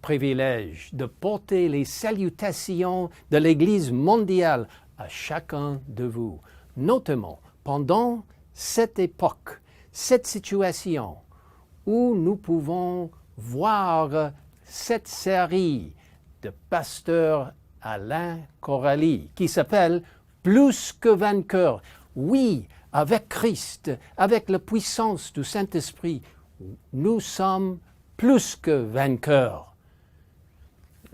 privilège de porter les salutations de l'Église mondiale à chacun de vous, notamment pendant cette époque, cette situation où nous pouvons voir cette série de pasteur Alain Coralie qui s'appelle « Plus que vainqueur ». Oui, avec Christ, avec la puissance du Saint-Esprit, nous sommes plus que vainqueurs.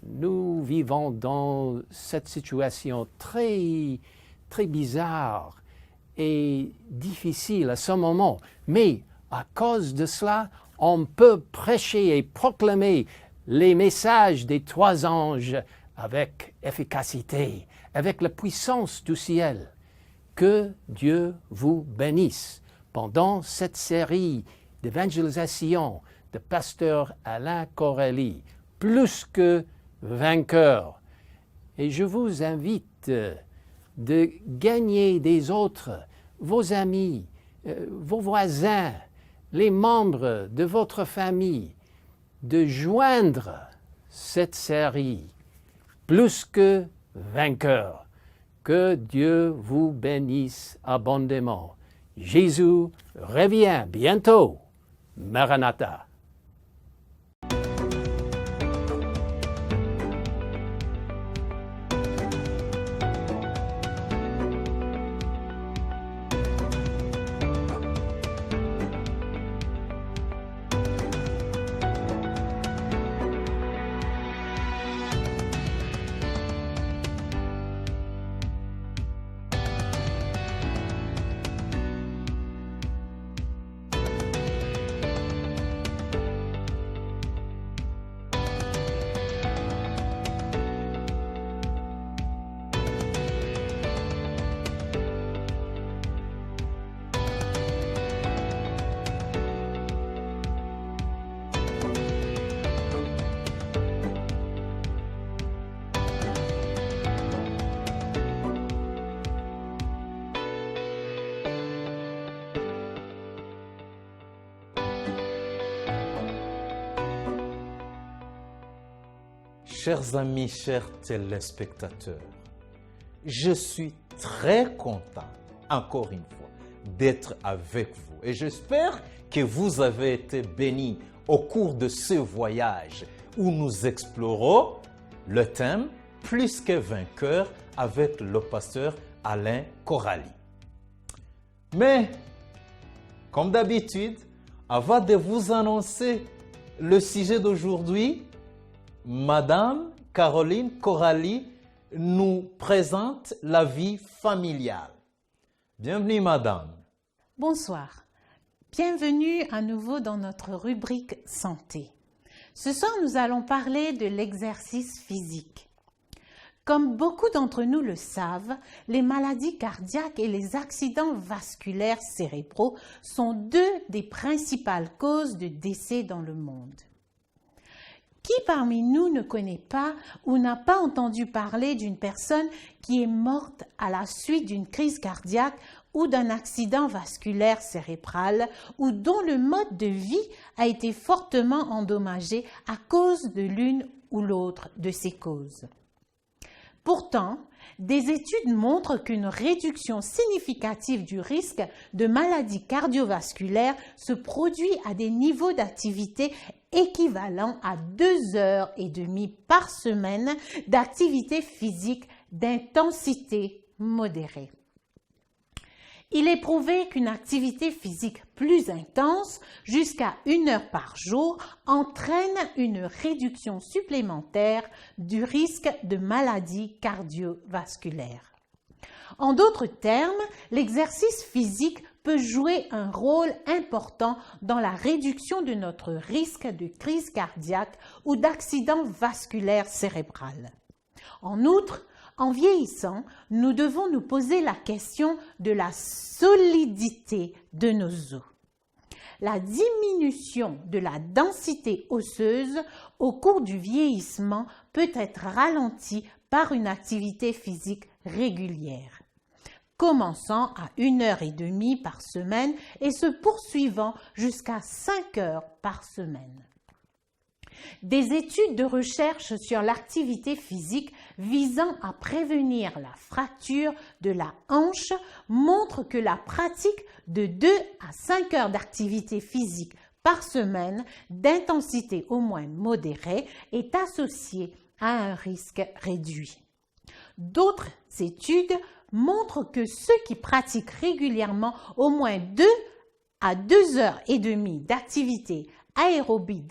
Nous vivons dans cette situation très bizarre et difficile à ce moment, mais à cause de cela, on peut prêcher et proclamer les messages des 3 anges avec efficacité, avec la puissance du ciel. Que Dieu vous bénisse pendant cette série d'évangélisation de pasteur Alain Coralie, plus que vainqueur. Et je vous invite de gagner des autres, vos amis, vos voisins, les membres de votre famille, de joindre cette série, plus que vainqueur. Que Dieu vous bénisse abondamment. Jésus revient bientôt. Maranatha. Chers amis, chers téléspectateurs, je suis très content, encore une fois, d'être avec vous. Et j'espère que vous avez été bénis au cours de ce voyage où nous explorons le thème « Plus que vainqueur » avec le pasteur Alain Coralie. Mais, comme d'habitude, avant de vous annoncer le sujet d'aujourd'hui, Madame Caroline Coralie nous présente la vie familiale. Bienvenue, Madame. Bonsoir. Bienvenue à nouveau dans notre rubrique santé. Ce soir, nous allons parler de l'exercice physique. Comme beaucoup d'entre nous le savent, les maladies cardiaques et les accidents vasculaires cérébraux sont 2 des principales causes de décès dans le monde. Qui parmi nous ne connaît pas ou n'a pas entendu parler d'une personne qui est morte à la suite d'une crise cardiaque ou d'un accident vasculaire cérébral ou dont le mode de vie a été fortement endommagé à cause de l'une ou l'autre de ces causes? Pourtant, des études montrent qu'une réduction significative du risque de maladies cardiovasculaires se produit à des niveaux d'activité équivalents à 2h30 par semaine d'activité physique d'intensité modérée. Il est prouvé qu'une activité physique plus intense, jusqu'à 1 heure par jour, entraîne une réduction supplémentaire du risque de maladies cardiovasculaires. En d'autres termes, l'exercice physique peut jouer un rôle important dans la réduction de notre risque de crise cardiaque ou d'accident vasculaire cérébral. En outre, en vieillissant, nous devons nous poser la question de la solidité de nos os. La diminution de la densité osseuse au cours du vieillissement peut être ralentie par une activité physique régulière, commençant à 1h30 par semaine et se poursuivant jusqu'à 5 heures par semaine. Des études de recherche sur l'activité physique visant à prévenir la fracture de la hanche montrent que la pratique de 2 à 5 heures d'activité physique par semaine d'intensité au moins modérée est associée à un risque réduit. D'autres études montrent que ceux qui pratiquent régulièrement au moins 2 à 2 heures et demie d'activité aérobie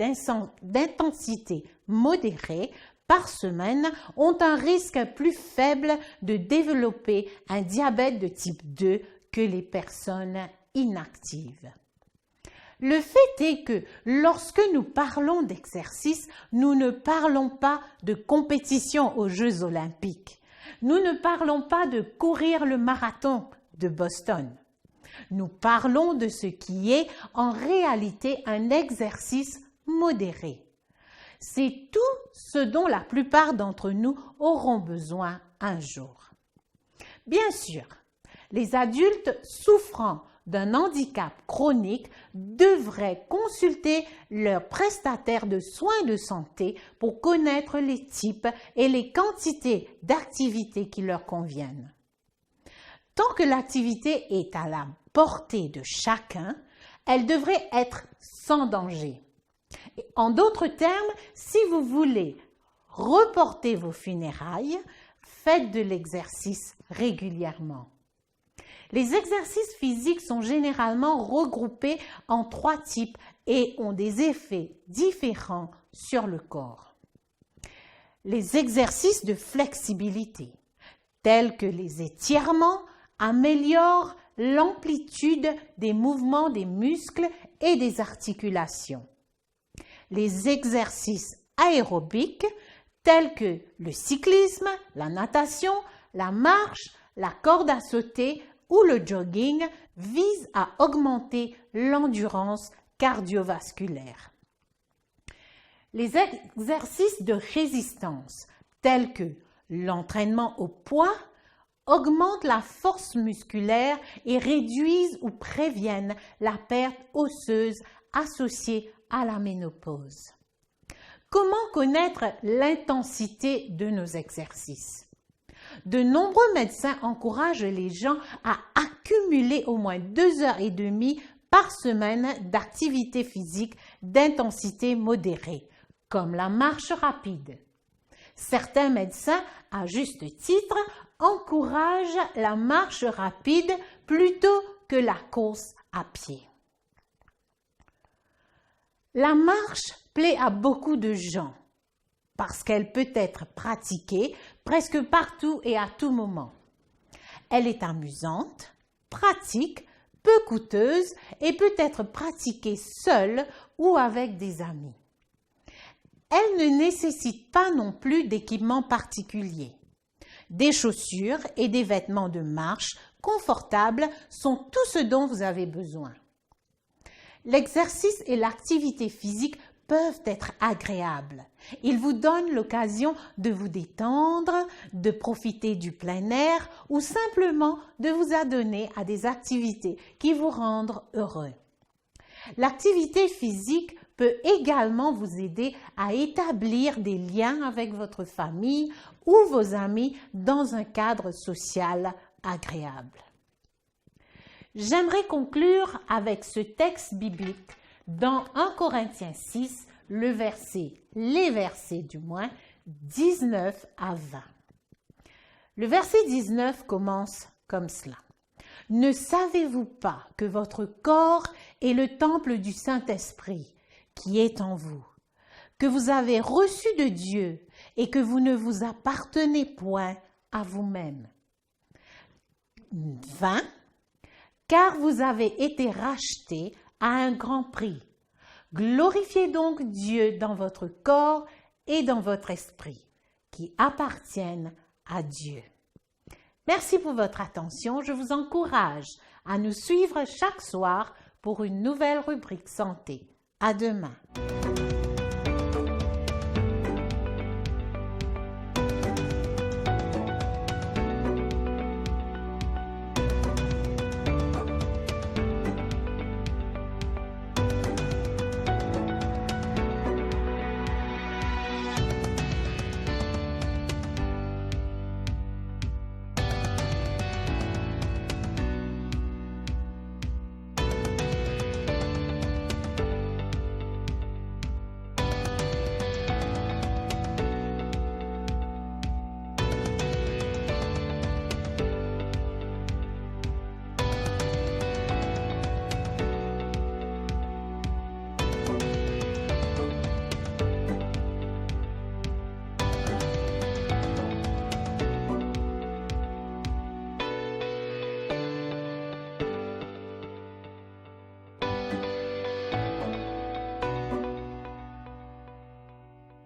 d'intensité modérée par semaine ont un risque plus faible de développer un diabète de type 2 que les personnes inactives. Le fait est que lorsque nous parlons d'exercice, nous ne parlons pas de compétition aux Jeux olympiques. Nous ne parlons pas de courir le marathon de Boston. Nous parlons de ce qui est en réalité un exercice modéré. C'est tout ce dont la plupart d'entre nous auront besoin un jour. Bien sûr, les adultes souffrant d'un handicap chronique devraient consulter leur prestataire de soins de santé pour connaître les types et les quantités d'activité qui leur conviennent. Tant que l'activité est à la portée de chacun, elle devrait être sans danger. En d'autres termes, si vous voulez reporter vos funérailles, faites de l'exercice régulièrement. Les exercices physiques sont généralement regroupés en 3 types et ont des effets différents sur le corps. Les exercices de flexibilité, tels que les étirements, améliorent l'amplitude des mouvements des muscles et des articulations. Les exercices aérobiques, tels que le cyclisme, la natation, la marche, la corde à sauter ou le jogging, visent à augmenter l'endurance cardiovasculaire. Les exercices de résistance, tels que l'entraînement au poids, augmentent la force musculaire et réduisent ou préviennent la perte osseuse associée à la ménopause. Comment connaître l'intensité de nos exercices? De nombreux médecins encouragent les gens à accumuler au moins 2 heures et demie par semaine d'activité physique d'intensité modérée, comme la marche rapide. Certains médecins, à juste titre, encouragent la marche rapide plutôt que la course à pied. La marche plaît à beaucoup de gens parce qu'elle peut être pratiquée presque partout et à tout moment. Elle est amusante, pratique, peu coûteuse et peut être pratiquée seule ou avec des amis. Elle ne nécessite pas non plus d'équipement particulier. Des chaussures et des vêtements de marche confortables sont tout ce dont vous avez besoin. L'exercice et l'activité physique peuvent être agréables. Ils vous donnent l'occasion de vous détendre, de profiter du plein air ou simplement de vous adonner à des activités qui vous rendent heureux. L'activité physique peut également vous aider à établir des liens avec votre famille ou vos amis dans un cadre social agréable. J'aimerais conclure avec ce texte biblique dans 1 Corinthiens 6, les versets 19 à 20. Le verset 19 commence comme cela. « Ne savez-vous pas que votre corps est le temple du Saint-Esprit qui est en vous, que vous avez reçu de Dieu et que vous ne vous appartenez point à vous-même. » 20. Car vous avez été rachetés à un grand prix. Glorifiez donc Dieu dans votre corps et dans votre esprit, qui appartiennent à Dieu. Merci pour votre attention. Je vous encourage à nous suivre chaque soir pour une nouvelle rubrique santé. À demain.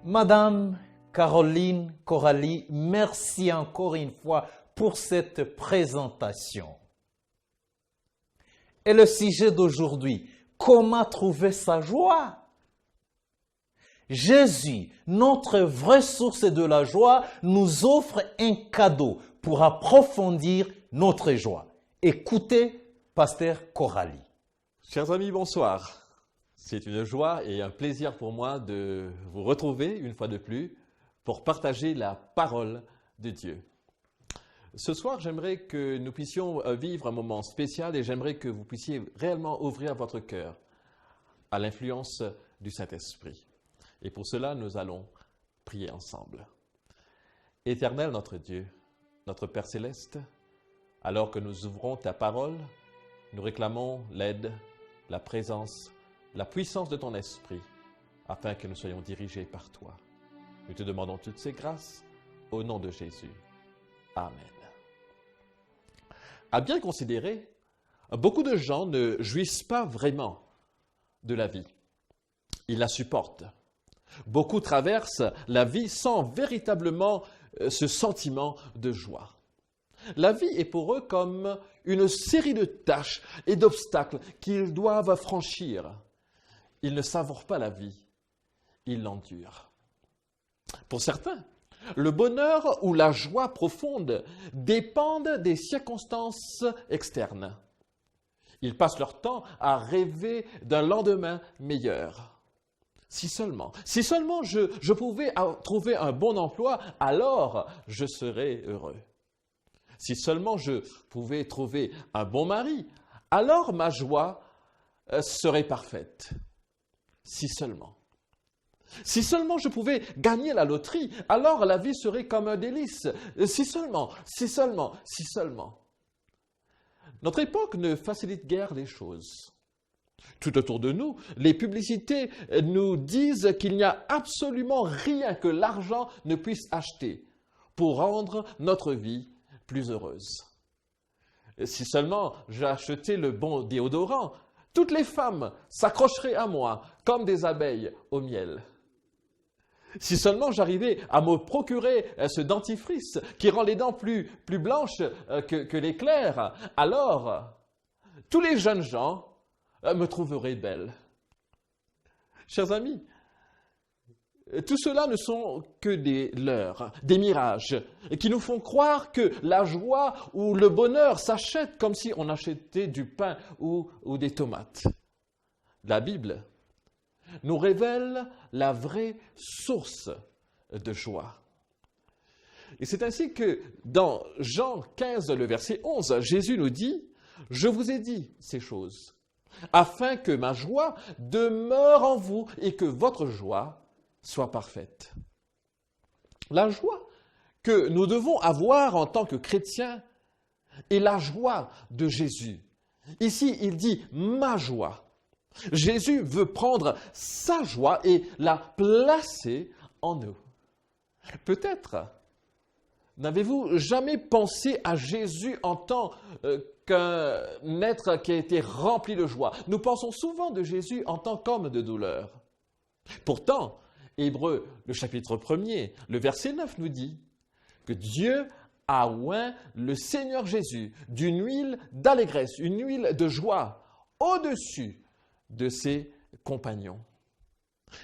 Madame Caroline Coralie, merci encore une fois pour cette présentation. Et le sujet d'aujourd'hui, comment trouver sa joie? Jésus, notre vraie source de la joie, nous offre un cadeau pour approfondir notre joie. Écoutez, Pasteur Coralie. Chers amis, bonsoir. C'est une joie et un plaisir pour moi de vous retrouver une fois de plus pour partager la parole de Dieu. Ce soir, j'aimerais que nous puissions vivre un moment spécial et j'aimerais que vous puissiez réellement ouvrir votre cœur à l'influence du Saint-Esprit. Et pour cela, nous allons prier ensemble. Éternel notre Dieu, notre Père céleste, alors que nous ouvrons ta parole, nous réclamons l'aide, la présence, la puissance de ton esprit, afin que nous soyons dirigés par toi. Nous te demandons toutes ces grâces au nom de Jésus. Amen. À bien considérer, beaucoup de gens ne jouissent pas vraiment de la vie. Ils la supportent. Beaucoup traversent la vie sans véritablement ce sentiment de joie. La vie est pour eux comme une série de tâches et d'obstacles qu'ils doivent franchir. Ils ne savourent pas la vie, ils l'endurent. Pour certains, le bonheur ou la joie profonde dépendent des circonstances externes. Ils passent leur temps à rêver d'un lendemain meilleur. Si seulement je pouvais trouver un bon emploi, alors je serais heureux. Si seulement je pouvais trouver un bon mari, alors ma joie serait parfaite. Si seulement. Si seulement je pouvais gagner la loterie, alors la vie serait comme un délice. Si seulement. Notre époque ne facilite guère les choses. Tout autour de nous, les publicités nous disent qu'il n'y a absolument rien que l'argent ne puisse acheter pour rendre notre vie plus heureuse. Si seulement j'achetais le bon déodorant, toutes les femmes s'accrocheraient à moi comme des abeilles au miel. Si seulement j'arrivais à me procurer ce dentifrice qui rend les dents plus blanches que l'éclair, alors tous les jeunes gens me trouveraient belle. Chers amis, tout cela ne sont que des leurres, des mirages, qui nous font croire que la joie ou le bonheur s'achètent comme si on achetait du pain ou des tomates. La Bible nous révèle la vraie source de joie. Et c'est ainsi que dans Jean 15, le verset 11, Jésus nous dit « Je vous ai dit ces choses, afin que ma joie demeure en vous et que votre joie soit parfaite. » La joie que nous devons avoir en tant que chrétiens est la joie de Jésus. Ici, il dit « ma joie ». Jésus veut prendre sa joie et la placer en nous. Peut-être n'avez-vous jamais pensé à Jésus en tant qu'un être qui a été rempli de joie. Nous pensons souvent de Jésus en tant qu'homme de douleur. Pourtant, Hébreux, le chapitre 1er, le verset 9 nous dit que Dieu a oint le Seigneur Jésus d'une huile d'allégresse, une huile de joie au-dessus de ses compagnons.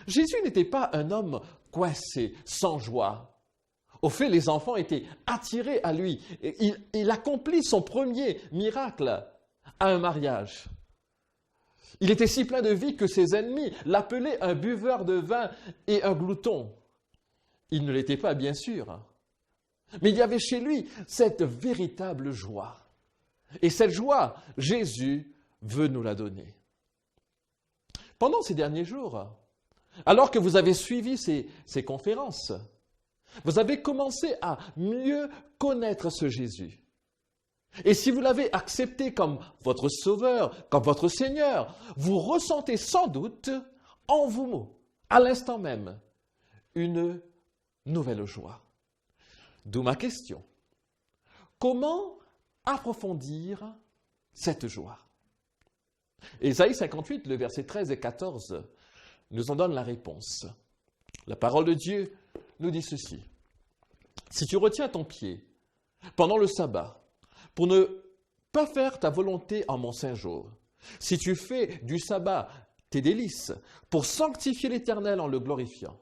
Jésus n'était pas un homme coincé, sans joie. Au fait, les enfants étaient attirés à lui. Il accomplit son premier miracle à un mariage. Il était si plein de vie que ses ennemis l'appelaient un buveur de vin et un glouton. Il ne l'était pas, bien sûr. Mais il y avait chez lui cette véritable joie. Et cette joie, Jésus veut nous la donner. Pendant ces derniers jours, alors que vous avez suivi ces conférences, vous avez commencé à mieux connaître ce Jésus. Et si vous l'avez accepté comme votre Sauveur, comme votre Seigneur, vous ressentez sans doute en vous, à l'instant même, une nouvelle joie. D'où ma question. Comment approfondir cette joie? Ésaïe 58, le verset 13 et 14, nous en donne la réponse. La parole de Dieu nous dit ceci. Si tu retiens ton pied pendant le sabbat pour ne pas faire ta volonté en mon saint jour, si tu fais du sabbat tes délices pour sanctifier l'Éternel en le glorifiant,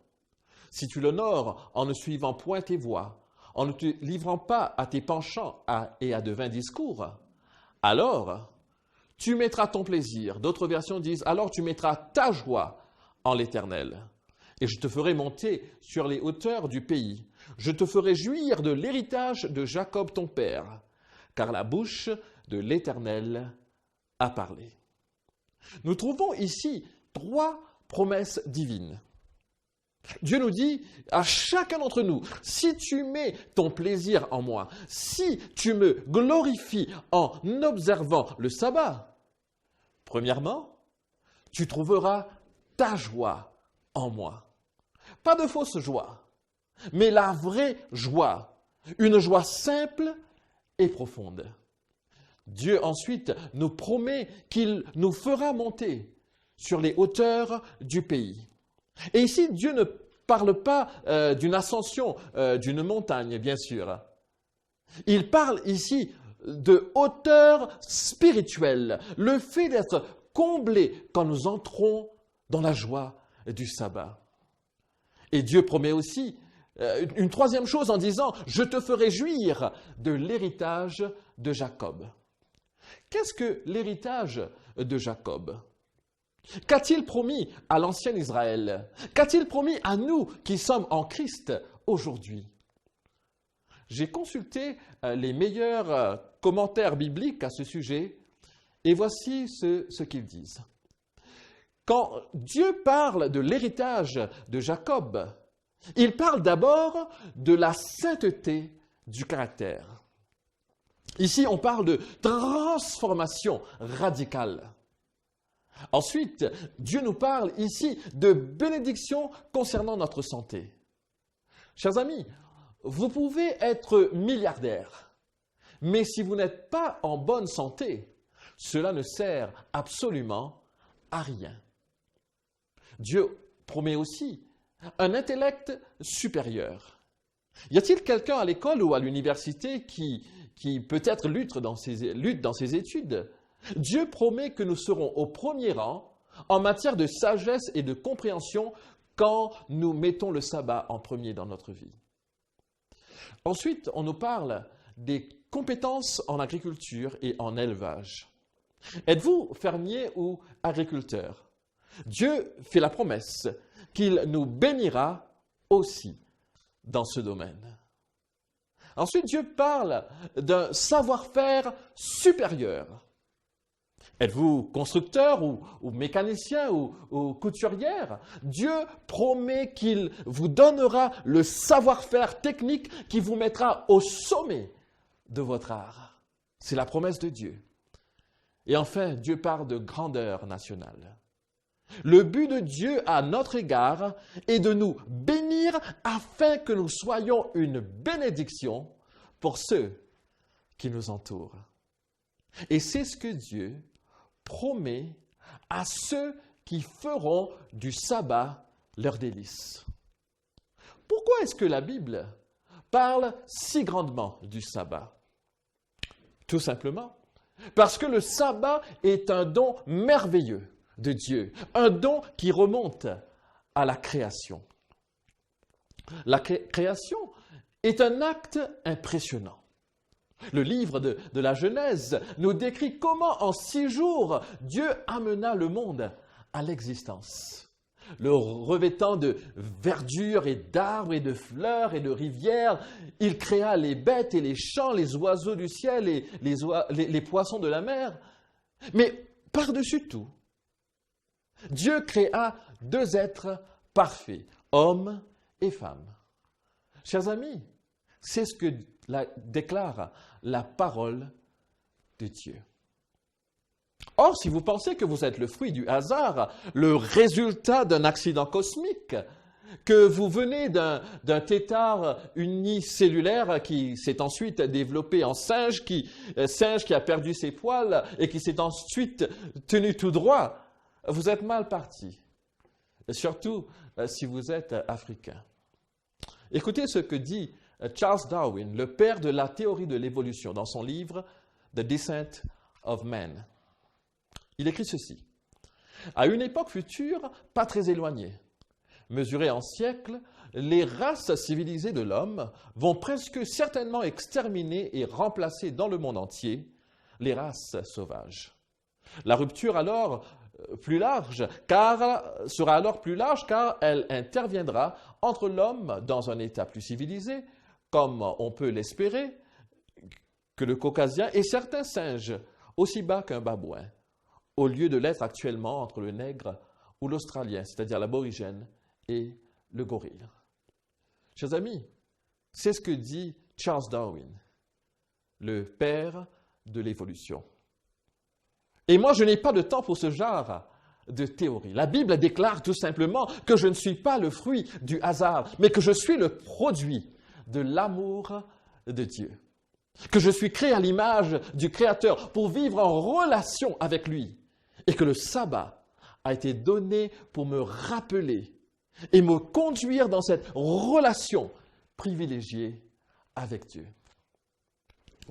si tu l'honores en ne suivant point tes voies, en ne te livrant pas à tes penchants et à de vains discours, alors tu mettras ton plaisir. D'autres versions disent, alors tu mettras ta joie en l'Éternel. Et je te ferai monter sur les hauteurs du pays. Je te ferai jouir de l'héritage de Jacob ton père, car la bouche de l'Éternel a parlé. Nous trouvons ici 3 promesses divines. Dieu nous dit à chacun d'entre nous, si tu mets ton plaisir en moi, si tu me glorifies en observant le sabbat, premièrement, tu trouveras ta joie en moi. Pas de fausse joie, mais la vraie joie, une joie simple et profonde. Dieu ensuite nous promet qu'il nous fera monter sur les hauteurs du pays. Et ici, Dieu ne parle pas d'une ascension d'une montagne, bien sûr. Il parle ici de hauteur spirituelle, le fait d'être comblé quand nous entrons dans la joie du sabbat. Et Dieu promet aussi une 3e chose en disant « Je te ferai jouir de l'héritage de Jacob ». Qu'est-ce que l'héritage de Jacob ? Qu'a-t-il promis à l'ancien Israël? Qu'a-t-il promis à nous qui sommes en Christ aujourd'hui? J'ai consulté les meilleurs commentaires bibliques à ce sujet et voici ce qu'ils disent. Quand Dieu parle de l'héritage de Jacob, il parle d'abord de la sainteté du caractère. Ici, on parle de transformation radicale. Ensuite, Dieu nous parle ici de bénédiction concernant notre santé. Chers amis, vous pouvez être milliardaire, mais si vous n'êtes pas en bonne santé, cela ne sert absolument à rien. Dieu promet aussi un intellect supérieur. Y a-t-il quelqu'un à l'école ou à l'université qui peut-être lutte dans ses études? Dieu promet que nous serons au premier rang en matière de sagesse et de compréhension quand nous mettons le sabbat en premier dans notre vie. Ensuite, on nous parle des compétences en agriculture et en élevage. Êtes-vous fermier ou agriculteur? Dieu fait la promesse qu'il nous bénira aussi dans ce domaine. Ensuite, Dieu parle d'un savoir-faire supérieur. Êtes-vous constructeur ou mécanicien ou couturière? Dieu promet qu'il vous donnera le savoir-faire technique qui vous mettra au sommet de votre art. C'est la promesse de Dieu. Et enfin, Dieu parle de grandeur nationale. Le but de Dieu à notre égard est de nous bénir afin que nous soyons une bénédiction pour ceux qui nous entourent. Et c'est ce que Dieu promet à ceux qui feront du sabbat leur délice. Pourquoi est-ce que la Bible parle si grandement du sabbat? Tout simplement parce que le sabbat est un don merveilleux de Dieu, un don qui remonte à la création. La création est un acte impressionnant. Le livre de la Genèse nous décrit comment en 6 jours, Dieu amena le monde à l'existence. Le revêtant de verdure et d'arbres et de fleurs et de rivières, il créa les bêtes et les champs, les oiseaux du ciel et les poissons de la mer. Mais par-dessus tout, Dieu créa 2 êtres parfaits, homme et femme. Chers amis, c'est ce que déclare la parole de Dieu. Or, si vous pensez que vous êtes le fruit du hasard, le résultat d'un accident cosmique, que vous venez d'un tétard unicellulaire qui s'est ensuite développé en singe qui a perdu ses poils et qui s'est ensuite tenu tout droit, vous êtes mal parti. surtout si vous êtes africain. Écoutez ce que dit Charles Darwin, le père de la théorie de l'évolution, dans son livre The Descent of Man. Il écrit ceci. À une époque future, pas très éloignée, mesurée en siècles, les races civilisées de l'homme vont presque certainement exterminer et remplacer dans le monde entier les races sauvages. La rupture sera alors plus large car elle interviendra entre l'homme dans un état plus civilisé, comme on peut l'espérer, que le caucasien et certains singes, aussi bas qu'un babouin, au lieu de l'être actuellement entre le nègre ou l'australien, c'est-à-dire l'aborigène, et le gorille. Chers amis, c'est ce que dit Charles Darwin, le père de l'évolution. Et moi, je n'ai pas de temps pour ce genre de théorie. La Bible déclare tout simplement que je ne suis pas le fruit du hasard, mais que je suis le produit de l'amour de Dieu. Que je suis créé à l'image du Créateur pour vivre en relation avec lui. Et que le sabbat a été donné pour me rappeler et me conduire dans cette relation privilégiée avec Dieu.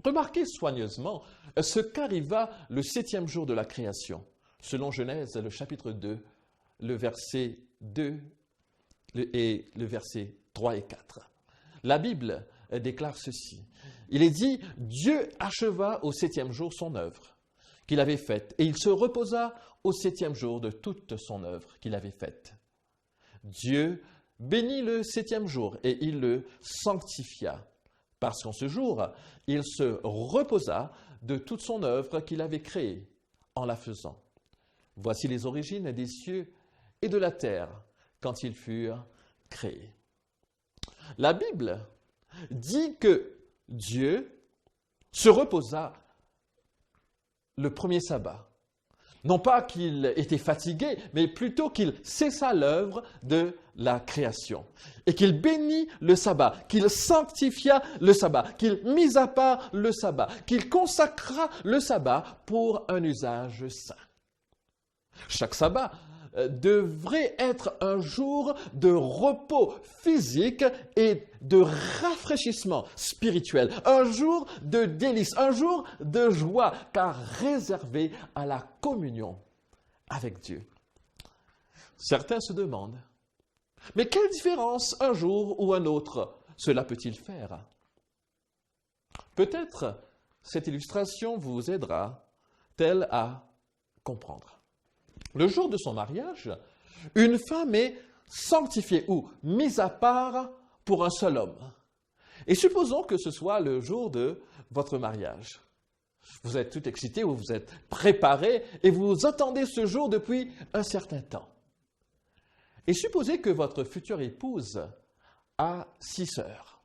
Remarquez soigneusement ce qu'arriva le 7e jour de la création, selon Genèse, le chapitre 2, le verset 2 et le verset 3 et 4. La Bible déclare ceci. Il est dit, Dieu acheva au 7e jour son œuvre qu'il avait faite, et il se reposa au 7e jour de toute son œuvre qu'il avait faite. Dieu bénit le 7e jour et il le sanctifia, parce qu'en ce jour, il se reposa de toute son œuvre qu'il avait créée en la faisant. Voici les origines des cieux et de la terre quand ils furent créés. La Bible dit que Dieu se reposa le premier sabbat. Non pas qu'il était fatigué, mais plutôt qu'il cessa l'œuvre de la création. Et qu'il bénit le sabbat, qu'il sanctifia le sabbat, qu'il mit à part le sabbat, qu'il consacra le sabbat pour un usage saint. Chaque sabbat devrait être un jour de repos physique et de rafraîchissement spirituel, un jour de délice, un jour de joie, car réservé à la communion avec Dieu. Certains se demandent, mais quelle différence un jour ou un autre cela peut-il faire? Peut-être cette illustration vous aidera-t-elle à comprendre. Le jour de son mariage, une femme est sanctifiée ou mise à part pour un seul homme. Et supposons que ce soit le jour de votre mariage. Vous êtes tout excité, vous vous êtes préparé et vous attendez ce jour depuis un certain temps. Et supposez que votre future épouse a 6 sœurs.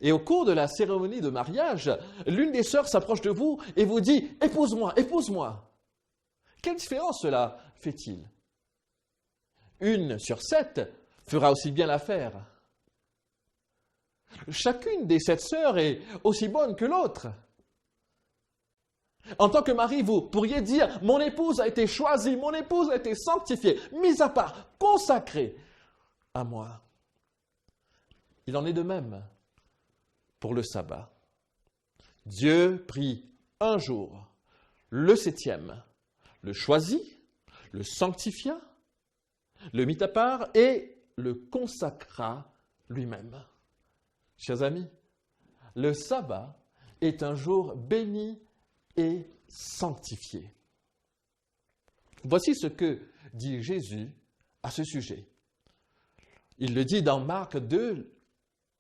Et au cours de la cérémonie de mariage, l'une des sœurs s'approche de vous et vous dit « Épouse-moi, épouse-moi ». Quelle différence cela fait-il? 1 sur 7 fera aussi bien l'affaire. Chacune des 7 sœurs est aussi bonne que l'autre. En tant que mari, vous pourriez dire « Mon épouse a été choisie, mon épouse a été sanctifiée, mise à part, consacrée à moi. » Il en est de même pour le sabbat. Dieu prit un jour, le 7e, le choisit, le sanctifia, le mit à part et le consacra lui-même. Chers amis, le sabbat est un jour béni et sanctifié. Voici ce que dit Jésus à ce sujet. Il le dit dans Marc 2,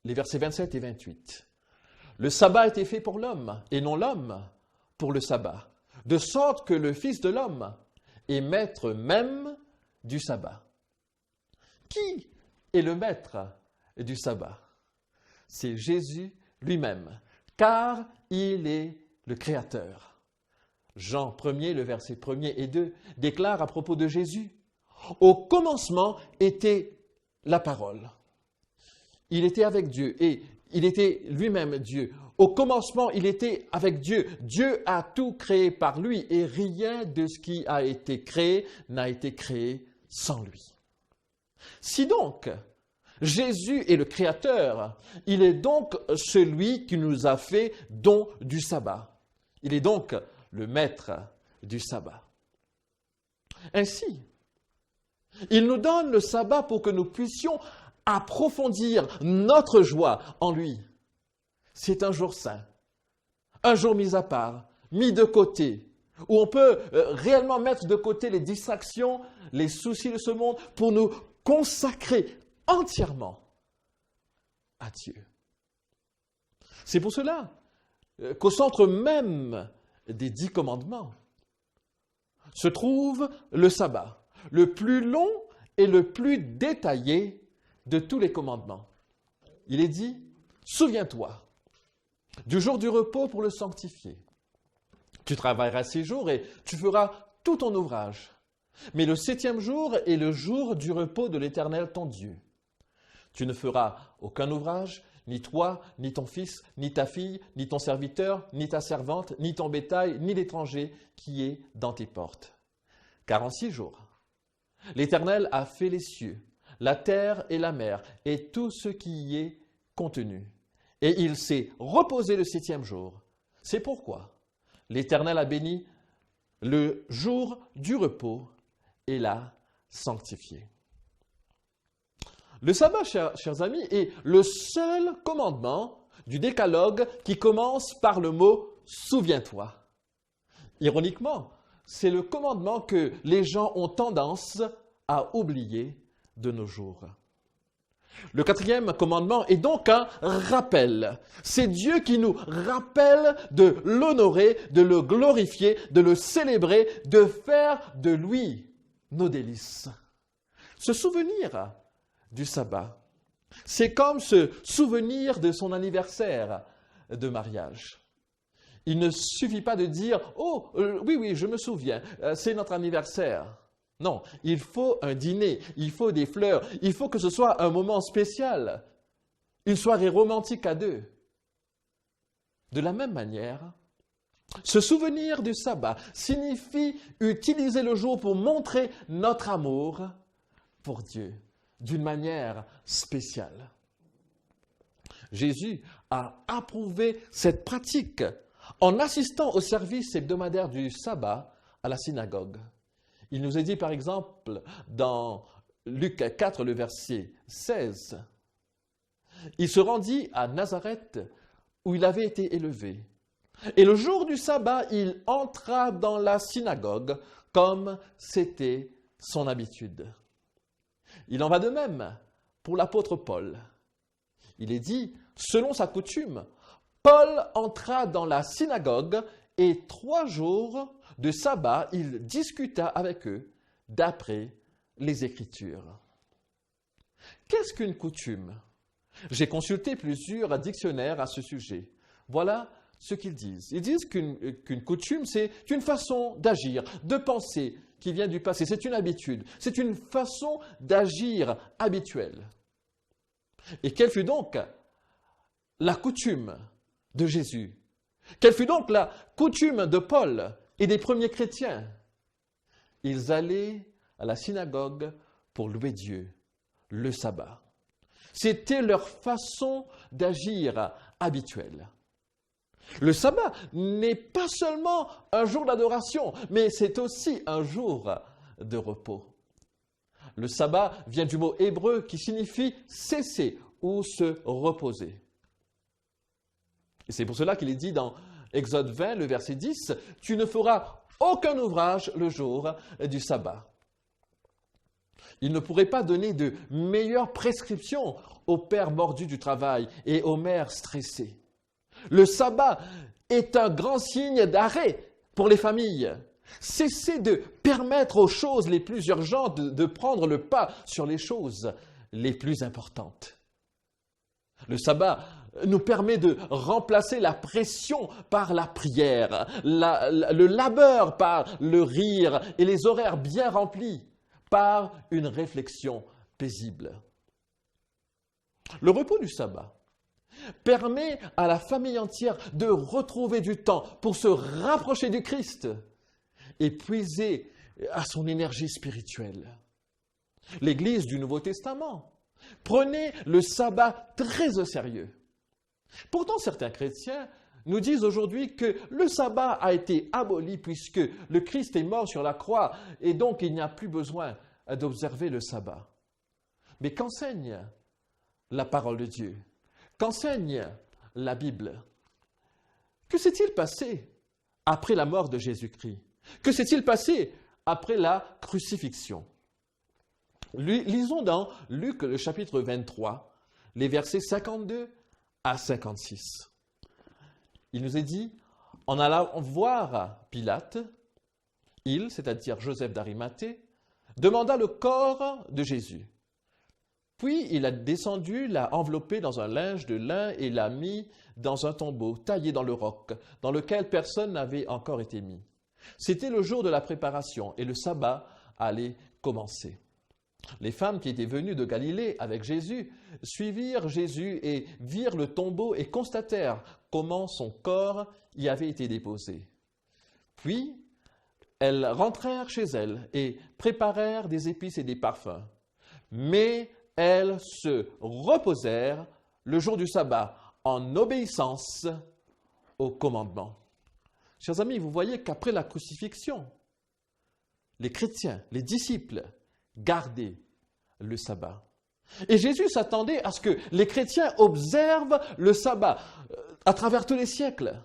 les versets 27 et 28. Le sabbat a été fait pour l'homme et non l'homme pour le sabbat. De sorte que le Fils de l'homme est maître même du sabbat. Qui est le maître du sabbat? C'est Jésus lui-même, car il est le Créateur. Jean 1er, le verset 1er et 2, déclare à propos de Jésus, « Au commencement était la parole. Il était avec Dieu et il était lui-même Dieu. Au commencement, il était avec Dieu. Dieu a tout créé par lui et rien de ce qui a été créé n'a été créé sans lui. » Si donc Jésus est le Créateur, il est donc celui qui nous a fait don du sabbat. Il est donc le maître du sabbat. Ainsi, il nous donne le sabbat pour que nous puissions approfondir notre joie en lui. C'est un jour saint, un jour mis à part, mis de côté, où on peut réellement mettre de côté les distractions, les soucis de ce monde pour nous consacrer entièrement à Dieu. C'est pour cela qu'au centre même des 10 commandements se trouve le sabbat, le plus long et le plus détaillé de tous les commandements. Il est dit, souviens-toi du jour du repos pour le sanctifier. Tu travailleras 6 jours et tu feras tout ton ouvrage. Mais le 7e jour est le jour du repos de l'Éternel ton Dieu. Tu ne feras aucun ouvrage, ni toi, ni ton fils, ni ta fille, ni ton serviteur, ni ta servante, ni ton bétail, ni l'étranger qui est dans tes portes. Car en 6 jours, l'Éternel a fait les cieux, la terre et la mer, et tout ce qui y est contenu. Et il s'est reposé le 7e jour. C'est pourquoi l'Éternel a béni le jour du repos et l'a sanctifié. Le sabbat, chers amis, est le seul commandement du décalogue qui commence par le mot « souviens-toi ». Ironiquement, c'est le commandement que les gens ont tendance à oublier de nos jours. Le 4e commandement est donc un rappel. C'est Dieu qui nous rappelle de l'honorer, de le glorifier, de le célébrer, de faire de lui nos délices. Se souvenir du sabbat, c'est comme se souvenir de son anniversaire de mariage. Il ne suffit pas de dire « Oh, oui, je me souviens, c'est notre anniversaire ». Non, il faut un dîner, il faut des fleurs, il faut que ce soit un moment spécial, une soirée romantique à 2. De la même manière, se souvenir du sabbat signifie utiliser le jour pour montrer notre amour pour Dieu d'une manière spéciale. Jésus a approuvé cette pratique en assistant au service hebdomadaire du sabbat à la synagogue. Il nous est dit par exemple dans Luc 4, le verset 16, « Il se rendit à Nazareth où il avait été élevé. Et le jour du sabbat, il entra dans la synagogue comme c'était son habitude. » Il en va de même pour l'apôtre Paul. Il est dit, selon sa coutume, Paul entra dans la synagogue et 3 jours de sabbat, il discuta avec eux d'après les Écritures. Qu'est-ce qu'une coutume? J'ai consulté plusieurs dictionnaires à ce sujet. Voilà ce qu'ils disent. Ils disent qu'une coutume, c'est une façon d'agir, de penser qui vient du passé. C'est une habitude. C'est une façon d'agir habituelle. Et quelle fut donc la coutume de Jésus? Quelle fut donc la coutume de Paul et des premiers chrétiens? Ils allaient à la synagogue pour louer Dieu, le sabbat. C'était leur façon d'agir habituelle. Le sabbat n'est pas seulement un jour d'adoration, mais c'est aussi un jour de repos. Le sabbat vient du mot hébreu qui signifie cesser ou se reposer. Et c'est pour cela qu'il est dit dans Exode 20, le verset 10, « Tu ne feras aucun ouvrage le jour du sabbat. » Il ne pourrait pas donner de meilleures prescriptions aux pères mordus du travail et aux mères stressées. Le sabbat est un grand signe d'arrêt pour les familles. Cessez de permettre aux choses les plus urgentes de prendre le pas sur les choses les plus importantes. Le sabbat nous permet de remplacer la pression par la prière, le labeur par le rire et les horaires bien remplis par une réflexion paisible. Le repos du sabbat permet à la famille entière de retrouver du temps pour se rapprocher du Christ et puiser à son énergie spirituelle. l'Église du Nouveau Testament, prenait le sabbat très au sérieux. Pourtant, certains chrétiens nous disent aujourd'hui que le sabbat a été aboli puisque le Christ est mort sur la croix et donc il n'y a plus besoin d'observer le sabbat. Mais qu'enseigne la parole de Dieu? Qu'enseigne la Bible? Que s'est-il passé après la mort de Jésus-Christ? Que s'est-il passé après la crucifixion? Lisons dans Luc, le chapitre 23, les versets 52 à 56. Il nous est dit, en allant voir Pilate, il, c'est-à-dire Joseph d'Arimathée, demanda le corps de Jésus. Puis il a descendu, l'a enveloppé dans un linge de lin et l'a mis dans un tombeau taillé dans le roc, dans lequel personne n'avait encore été mis. C'était le jour de la préparation et le sabbat allait commencer. Les femmes qui étaient venues de Galilée avec Jésus suivirent Jésus et virent le tombeau et constatèrent comment son corps y avait été déposé. Puis, elles rentrèrent chez elles et préparèrent des épices et des parfums. Mais elles se reposèrent le jour du sabbat en obéissance au commandement. Chers amis, vous voyez qu'après la crucifixion, les chrétiens, les disciples, gardaient le sabbat. Et Jésus s'attendait à ce que les chrétiens observent le sabbat à travers tous les siècles.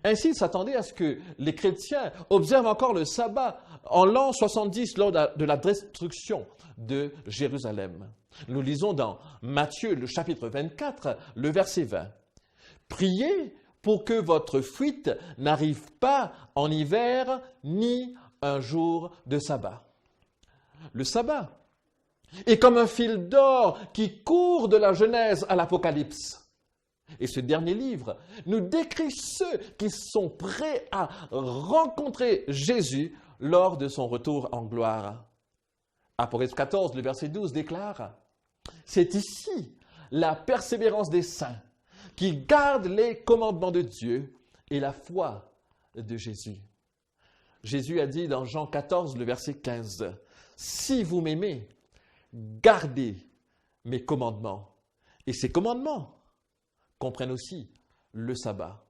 Ainsi, il s'attendait à ce que les chrétiens observent encore le sabbat en l'an 70 lors de la destruction de Jérusalem. Nous lisons dans Matthieu, le chapitre 24, le verset 20. « Priez pour que votre fuite n'arrive pas en hiver ni un jour de sabbat. » Le sabbat est comme un fil d'or qui court de la Genèse à l'Apocalypse. Et ce dernier livre nous décrit ceux qui sont prêts à rencontrer Jésus lors de son retour en gloire. Apocalypse 14, le verset 12 déclare « C'est ici la persévérance des saints qui gardent les commandements de Dieu et la foi de Jésus. » Jésus a dit dans Jean 14, le verset 15 « Si vous m'aimez, gardez mes commandements. » Et ces commandements comprennent aussi le sabbat.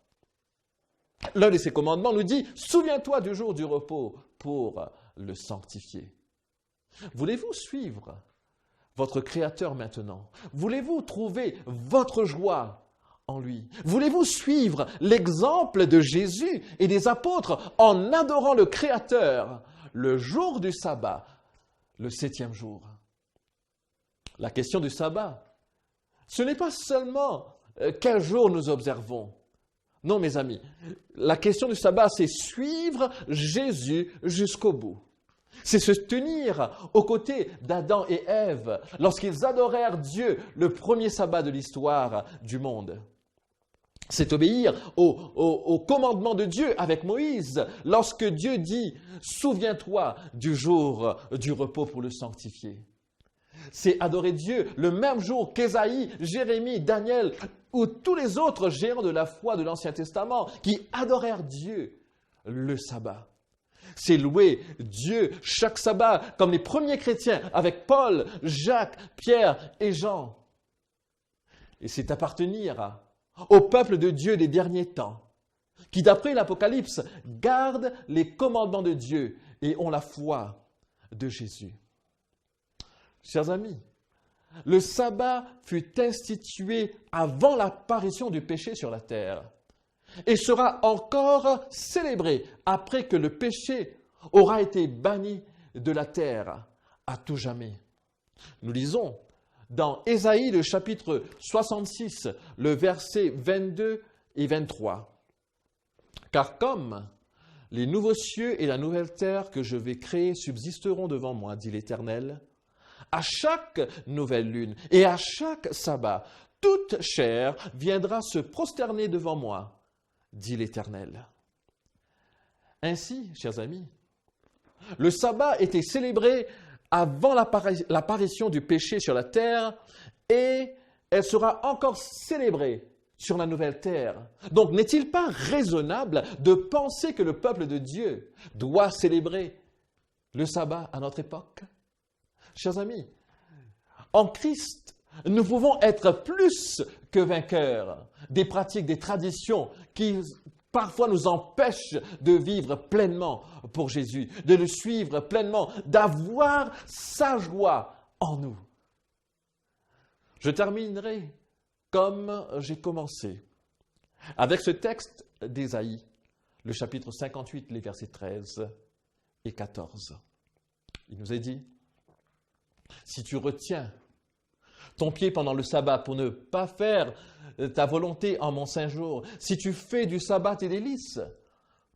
L'un de ces commandements nous dit « Souviens-toi du jour du repos pour le sanctifier. » Voulez-vous suivre votre Créateur maintenant? Voulez-vous trouver votre joie en lui? Voulez-vous suivre l'exemple de Jésus et des apôtres en adorant le Créateur le jour du sabbat, le 7e jour? La question du sabbat, ce n'est pas seulement quel jour nous observons. Non, mes amis, la question du sabbat, c'est suivre Jésus jusqu'au bout. C'est se tenir aux côtés d'Adam et Ève lorsqu'ils adorèrent Dieu le premier sabbat de l'histoire du monde. C'est obéir au commandement de Dieu avec Moïse lorsque Dieu dit « Souviens-toi du jour du repos pour le sanctifier ». C'est adorer Dieu le même jour qu'Ésaïe, Jérémie, Daniel ou tous les autres géants de la foi de l'Ancien Testament qui adorèrent Dieu le sabbat. C'est louer Dieu chaque sabbat comme les premiers chrétiens avec Paul, Jacques, Pierre et Jean. Et c'est appartenir au peuple de Dieu des derniers temps qui, d'après l'Apocalypse, gardent les commandements de Dieu et ont la foi de Jésus. Chers amis, le sabbat fut institué avant l'apparition du péché sur la terre et sera encore célébré après que le péché aura été banni de la terre à tout jamais. Nous lisons dans Ésaïe, le chapitre 66, le verset 22 et 23. « Car comme les nouveaux cieux et la nouvelle terre que je vais créer subsisteront devant moi, dit l'Éternel, à chaque nouvelle lune et à chaque sabbat, toute chair viendra se prosterner devant moi, dit l'Éternel. » Ainsi, chers amis, le sabbat était célébré avant l'apparition du péché sur la terre et elle sera encore célébrée sur la nouvelle terre. Donc, n'est-il pas raisonnable de penser que le peuple de Dieu doit célébrer le sabbat à notre époque? Chers amis, en Christ, nous pouvons être plus que vainqueurs des pratiques, des traditions qui parfois nous empêchent de vivre pleinement pour Jésus, de le suivre pleinement, d'avoir sa joie en nous. Je terminerai comme j'ai commencé, avec ce texte d'Ésaïe, le chapitre 58, les versets 13 et 14. Il nous est dit, « Si tu retiens ton pied pendant le sabbat pour ne pas faire ta volonté en mon saint jour, si tu fais du sabbat tes délices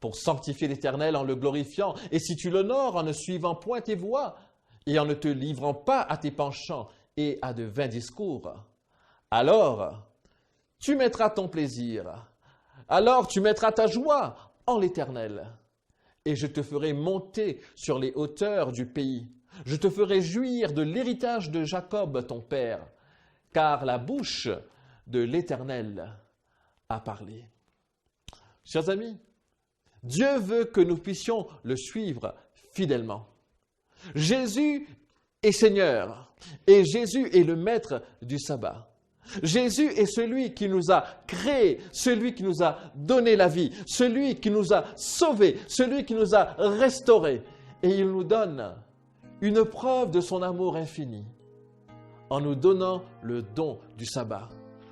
pour sanctifier l'Éternel en le glorifiant, et si tu l'honores en ne suivant point tes voies et en ne te livrant pas à tes penchants et à de vains discours, alors tu mettras ton plaisir, alors tu mettras ta joie en l'Éternel, et je te ferai monter sur les hauteurs du pays. Je te ferai jouir de l'héritage de Jacob, ton père, car la bouche de l'Éternel a parlé. » Chers amis, Dieu veut que nous puissions le suivre fidèlement. Jésus est Seigneur et Jésus est le maître du sabbat. Jésus est celui qui nous a créés, celui qui nous a donné la vie, celui qui nous a sauvés, celui qui nous a restaurés. Et il nous donne une preuve de son amour infini en nous donnant le don du sabbat.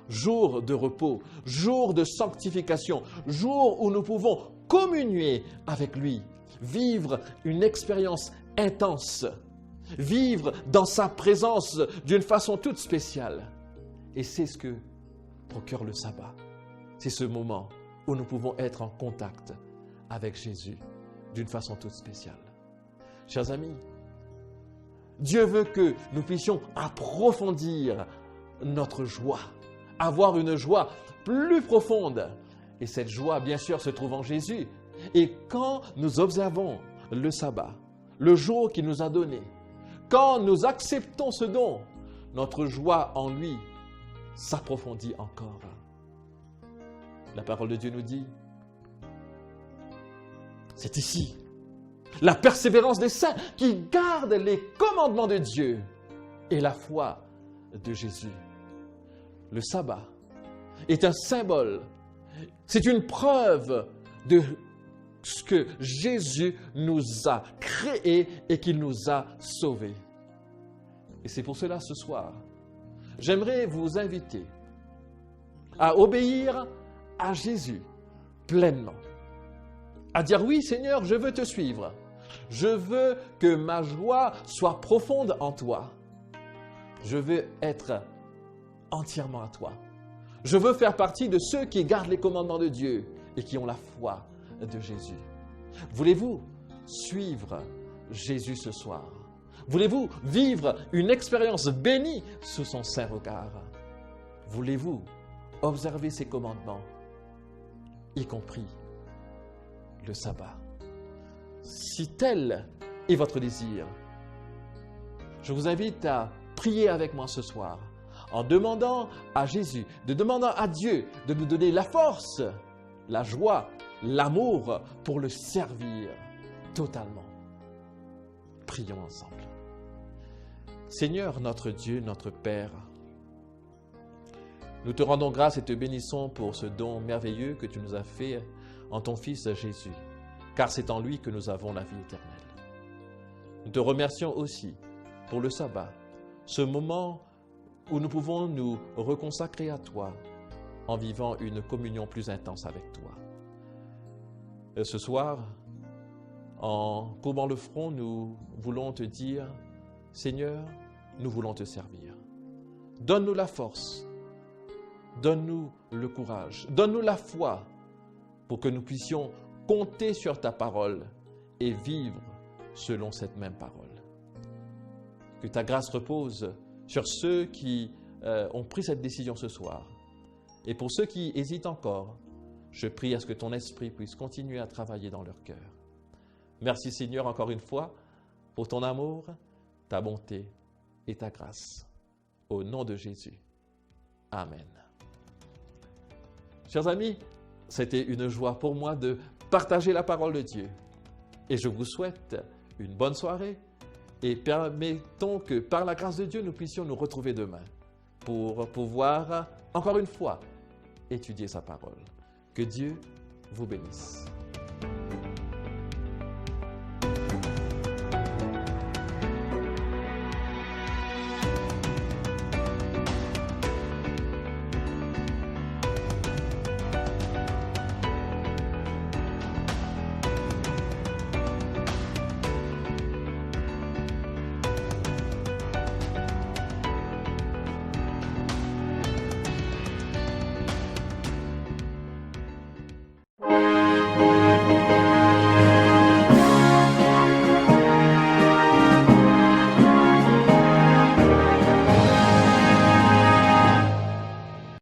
Jour de repos, jour de sanctification, jour où nous pouvons communier avec lui, vivre une expérience intense, vivre dans sa présence d'une façon toute spéciale. Et c'est ce que procure le sabbat. C'est ce moment où nous pouvons être en contact avec Jésus d'une façon toute spéciale. Chers amis, Dieu veut que nous puissions approfondir notre joie, avoir une joie plus profonde. Et cette joie, bien sûr, se trouve en Jésus. Et quand nous observons le sabbat, le jour qu'il nous a donné, quand nous acceptons ce don, notre joie en lui s'approfondit encore. La parole de Dieu nous dit, c'est ici la persévérance des saints qui gardent les commandements de Dieu et la foi de Jésus. Le sabbat est un symbole, c'est une preuve de ce que Jésus nous a créé et qu'il nous a sauvés. Et c'est pour cela ce soir, j'aimerais vous inviter à obéir à Jésus pleinement, à dire oui Seigneur, je veux te suivre, je veux que ma joie soit profonde en toi, je veux être entièrement à toi, je veux faire partie de ceux qui gardent les commandements de Dieu et qui ont la foi de Jésus. Voulez-vous suivre Jésus ce soir? Voulez-vous vivre une expérience bénie sous son saint regard? Voulez-vous observer ses commandements, y compris le sabbat? Si tel est votre désir, je vous invite à prier avec moi ce soir en demandant à Jésus, de demandant à Dieu de nous donner la force, la joie, l'amour pour le servir totalement. Prions ensemble. Seigneur, notre Dieu, notre Père, nous te rendons grâce et te bénissons pour ce don merveilleux que tu nous as fait en ton Fils Jésus, car c'est en lui que nous avons la vie éternelle. Nous te remercions aussi pour le sabbat, ce moment où nous pouvons nous reconsacrer à toi en vivant une communion plus intense avec toi. Et ce soir, en courbant le front, nous voulons te dire, Seigneur, nous voulons te servir. Donne-nous la force, donne-nous le courage, donne-nous la foi pour que nous puissions compter sur ta parole et vivre selon cette même parole. Que ta grâce repose sur ceux qui ont pris cette décision ce soir. Et pour ceux qui hésitent encore, je prie à ce que ton esprit puisse continuer à travailler dans leur cœur. Merci Seigneur encore une fois pour ton amour, ta bonté et ta grâce. Au nom de Jésus. Amen. Chers amis, c'était une joie pour moi de partager la parole de Dieu. Et je vous souhaite une bonne soirée et permettons que par la grâce de Dieu, nous puissions nous retrouver demain pour pouvoir, encore une fois, étudier sa parole. Que Dieu vous bénisse.